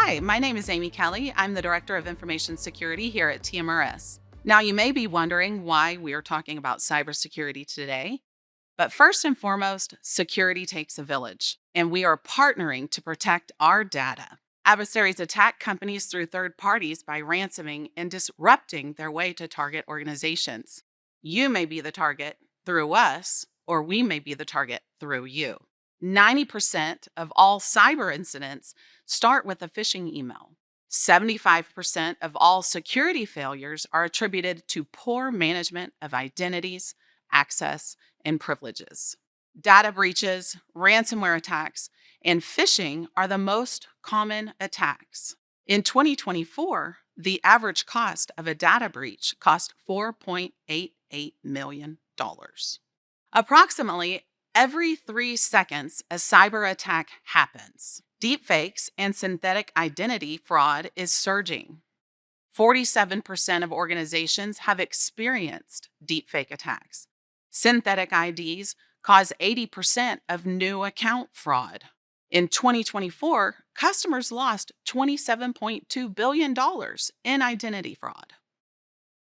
Hi, my name is Amy Kelly. I'm the Director of Information Security here at TMRS. Now, you may be wondering why we are talking about cybersecurity today, but first and foremost, security takes a village, and we are partnering to protect our data. Adversaries attack companies through third parties by ransoming and disrupting their way to target organizations. You may be the target through us, or we may be the target through you. 90% of all cyber incidents start with a phishing email. 75% of all security failures are attributed to poor management of identities, access, and privileges. Data breaches, ransomware attacks, and phishing are the most common attacks. In 2024, the average cost of a data breach cost $4.88 million. Approximately every 3 seconds, a cyber attack happens. Deepfakes and synthetic identity fraud is surging. 47% of organizations have experienced deepfake attacks. Synthetic IDs cause 80% of new account fraud. In 2024, customers lost $27.2 billion in identity fraud.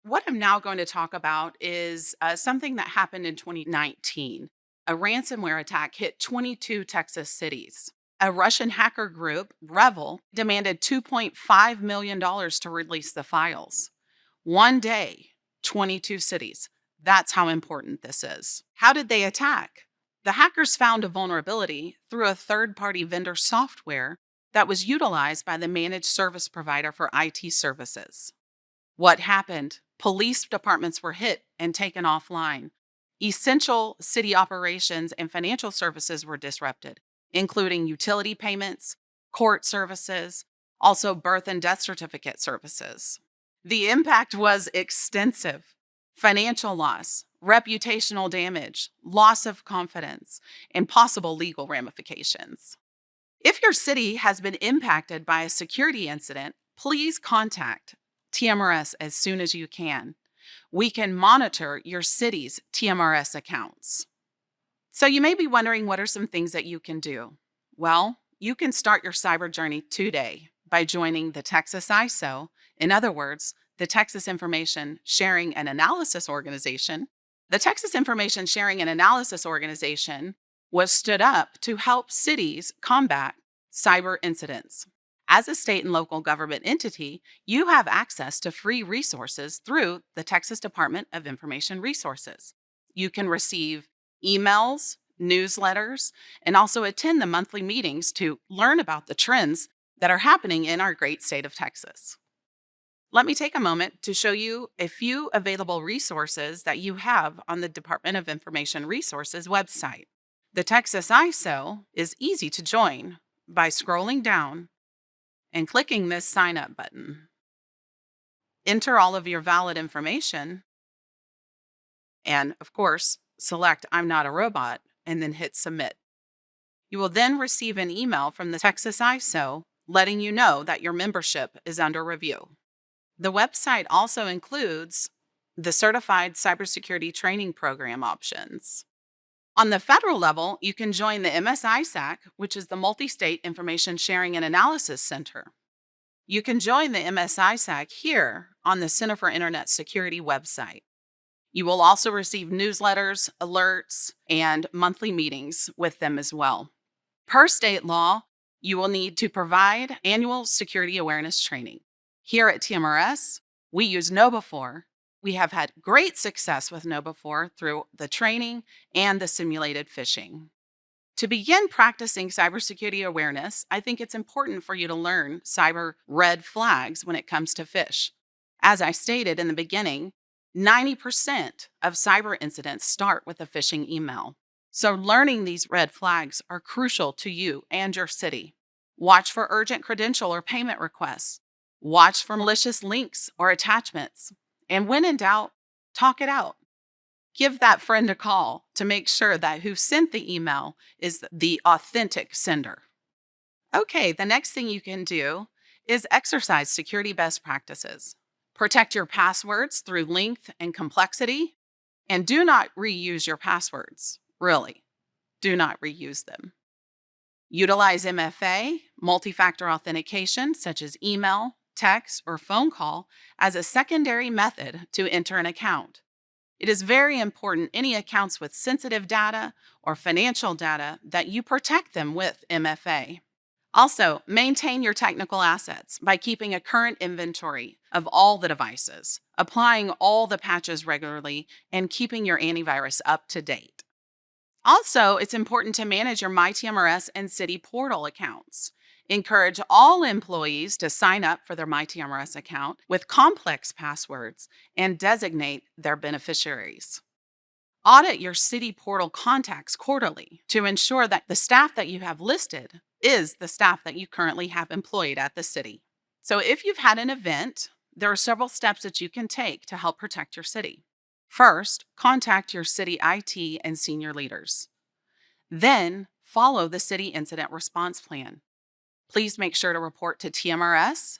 What I'm now going to talk about is something that happened in 2019. A ransomware attack hit 22 Texas cities. A Russian hacker group, Revel, demanded $2.5 million to release the files. One day, 22 cities. That's how important this is. How did they attack? The hackers found a vulnerability through a third-party vendor software that was utilized by the managed service provider for IT services. What happened? Police departments were hit and taken offline. Essential city operations and financial services were disrupted, including utility payments, court services, also birth and death certificate services. The impact was extensive. Financial loss, reputational damage, loss of confidence, and possible legal ramifications. If your city has been impacted by a security incident, please contact TMRS as soon as you can. We can monitor your city's TMRS accounts. So you may be wondering, what are some things that you can do? Well, you can start your cyber journey today by joining the Texas ISO, in other words, the Texas Information Sharing and Analysis Organization. The Texas Information Sharing and Analysis Organization was stood up to help cities combat cyber incidents. As a state and local government entity, you have access to free resources through the Texas Department of Information Resources. You can receive emails, newsletters, and also attend the monthly meetings to learn about the trends that are happening in our great state of Texas. Let me take a moment to show you a few available resources that you have on the Department of Information Resources website. The Texas ISO is easy to join by scrolling down and clicking this sign up button. Enter all of your valid information and, of course, select I'm not a robot and then hit submit. You will then receive an email from the Texas ISO letting you know that your membership is under review. The website also includes the Certified Cybersecurity Training Program options. On the federal level, you can join the MSISAC, which is the Multi-State Information Sharing and Analysis Center. You can join the MSISAC here on the Center for Internet Security website. You will also receive newsletters, alerts, and monthly meetings with them as well. Per state law, you will need to provide annual security awareness training. Here at TMRS, we use KnowBe4. We have had great success with KnowBe4 through the training and the simulated phishing. To begin practicing cybersecurity awareness, I think it's important for you to learn cyber red flags when it comes to phish. As I stated in the beginning, 90% of cyber incidents start with a phishing email. So learning these red flags are crucial to you and your city. Watch for urgent credential or payment requests. Watch for malicious links or attachments. And when in doubt, talk it out. Give that friend a call to make sure that who sent the email is the authentic sender. Okay, the next thing you can do is exercise security best practices. Protect your passwords through length and complexity, and do not reuse your passwords. Really, do not reuse them. Utilize MFA, multi-factor authentication, such as email, text, or phone call, as a secondary method to enter an account. It is very important any accounts with sensitive data or financial data that you protect them with MFA. Also, maintain your technical assets by keeping a current inventory of all the devices, applying all the patches regularly, and keeping your antivirus up to date. Also, it's important to manage your MyTMRS and City Portal accounts. Encourage all employees to sign up for their MyTMRS account with complex passwords and designate their beneficiaries. Audit your City Portal contacts quarterly to ensure that the staff that you have listed is the staff that you currently have employed at the city. So, if you've had an event, there are several steps that you can take to help protect your city. First, contact your city IT and senior leaders. Then, follow the city incident response plan. Please make sure to report to TMRS,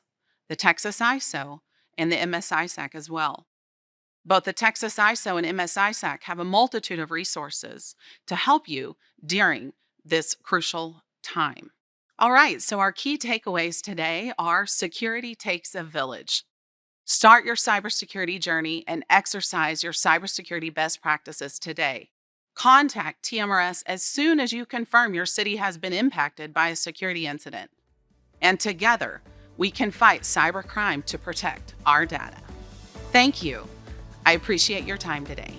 the Texas ISO, and the MSISAC as well. Both the Texas ISO and MSISAC have a multitude of resources to help you during this crucial time. All right, so our key takeaways today are: security takes a village. Start your cybersecurity journey and exercise your cybersecurity best practices today. Contact TMRS as soon as you confirm your city has been impacted by a security incident. And together, we can fight cybercrime to protect our data. Thank you. I appreciate your time today.